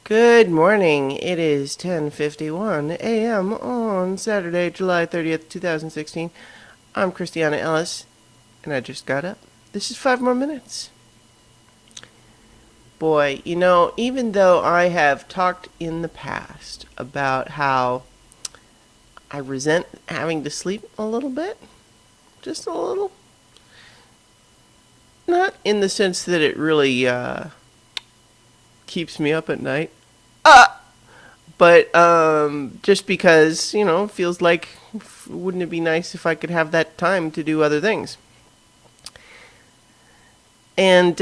Good morning. It is 10:51 a.m. on Saturday, July 30th, 2016. I'm Christiana Ellis, and I just got up. This is 5 more minutes. Boy, even though I have talked in the past about how I resent having to sleep a little bit, just a little, not in the sense that it really keeps me up at night. But just because, it feels like, wouldn't it be nice if I could have that time to do other things? And,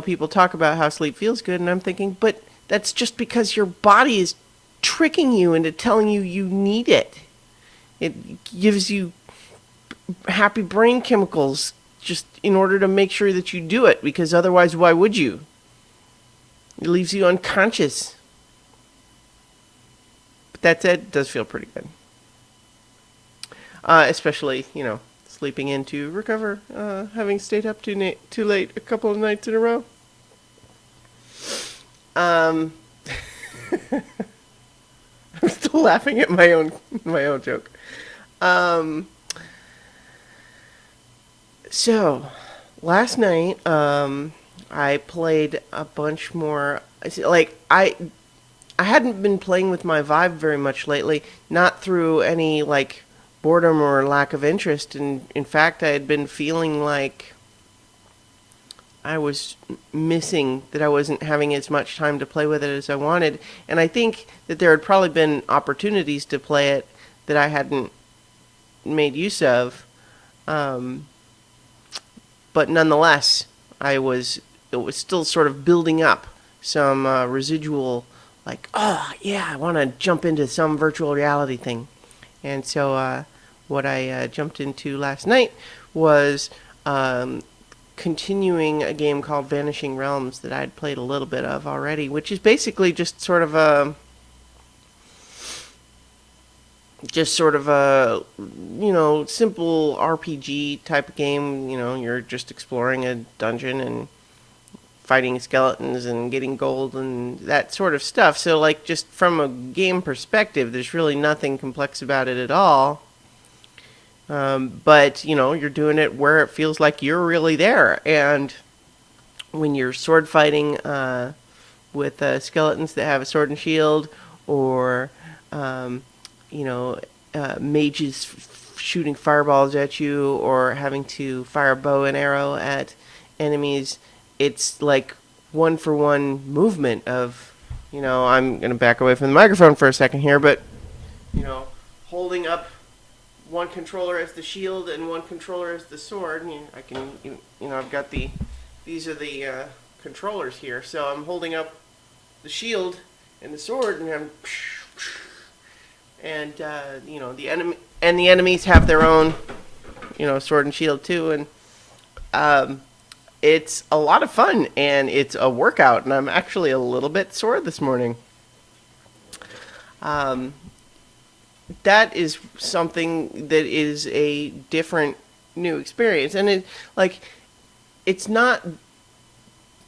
people talk about how sleep feels good, and I'm thinking, but that's just because your body is tricking you into telling you you need it. It gives you happy brain chemicals just in order to make sure that you do it, because otherwise, why would you? It leaves you unconscious. But that said, it does feel pretty good. Especially, sleeping in to recover, having stayed up too late a couple of nights in a row. Um, I'm still laughing at my own joke. Um, so last night, I played a bunch more. Like I hadn't been playing with my Vive very much lately, not through any like boredom or lack of interest. And in fact, I had been feeling like I was missing that I wasn't having as much time to play with it as I wanted. And I think that there had probably been opportunities to play it that I hadn't made use of. Um, but nonetheless, it was still sort of building up some residual, like, oh yeah, I want to jump into some virtual reality thing. And so what I jumped into last night was continuing a game called Vanishing Realms that I'd played a little bit of already, which is basically just sort of a simple RPG type of game. You're just exploring a dungeon and fighting skeletons and getting gold and that sort of stuff. So, like, just from a game perspective, there's really nothing complex about it at all. But, you're doing it where it feels like you're really there. And when you're sword fighting with skeletons that have a sword and shield, or, you know, mages shooting fireballs at you, or having to fire a bow and arrow at enemies, it's like one for one movement of, I'm going to back away from the microphone for a second here, but, holding up one controller as the shield and one controller as the sword. And I've got these are the controllers here. So I'm holding up the shield and the sword, and the enemies have their own, sword and shield too, and it's a lot of fun, and it's a workout, and I'm actually a little bit sore this morning. That is something that is a different new experience, and it's not,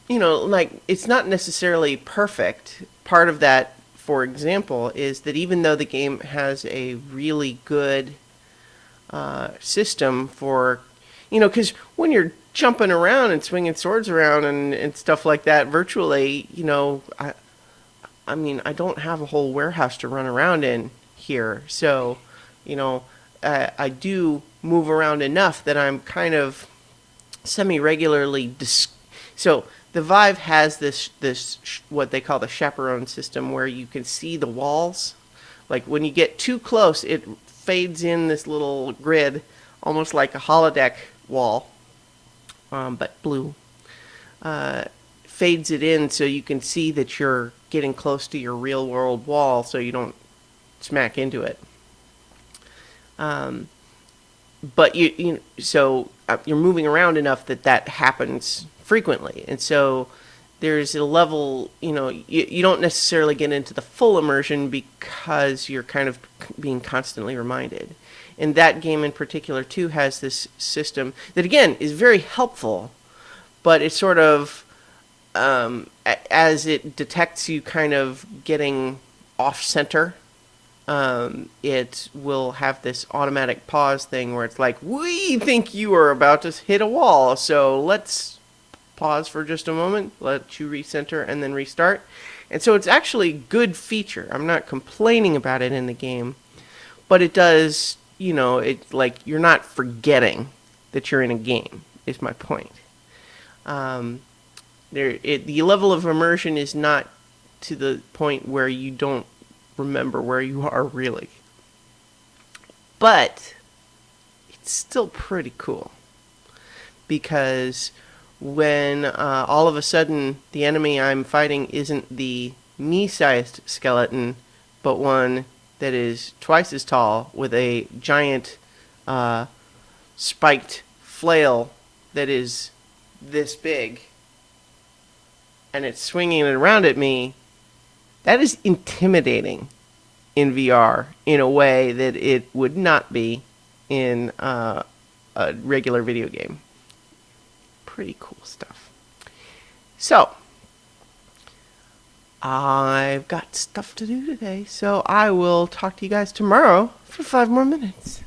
it's not necessarily perfect. Part of that, for example, is that even though the game has a really good system for, because when you're jumping around and swinging swords around and stuff like that virtually, I don't have a whole warehouse to run around in here. So, I do move around enough that I'm kind of semi-regularly. So the Vive has this what they call the chaperone system, where you can see the walls. Like when you get too close, it fades in this little grid, almost like a holodeck wall, but blue. Fades it in so you can see that you're getting close to your real world wall, so you don't smack into it. But you're moving around enough that happens frequently, and so there's a level, you don't necessarily get into the full immersion because you're kind of being constantly reminded. And that game in particular too has this system that again is very helpful, but it's sort of as it detects you kind of getting off center, it will have this automatic pause thing where it's like, we think you are about to hit a wall, so let's pause for just a moment, let you recenter, and then restart. And so it's actually a good feature. I'm not complaining about it in the game, but it does, it like you're not forgetting that you're in a game, is my point. Um, the level of immersion is not to the point where you don't remember where you are really. But it's still pretty cool because when all of a sudden the enemy I'm fighting isn't the me-sized skeleton, but one that is twice as tall with a giant spiked flail that is this big, and it's swinging it around at me, that is intimidating in VR in a way that it would not be in a regular video game. Pretty cool stuff. So, I've got stuff to do today, so I will talk to you guys tomorrow for 5 more minutes.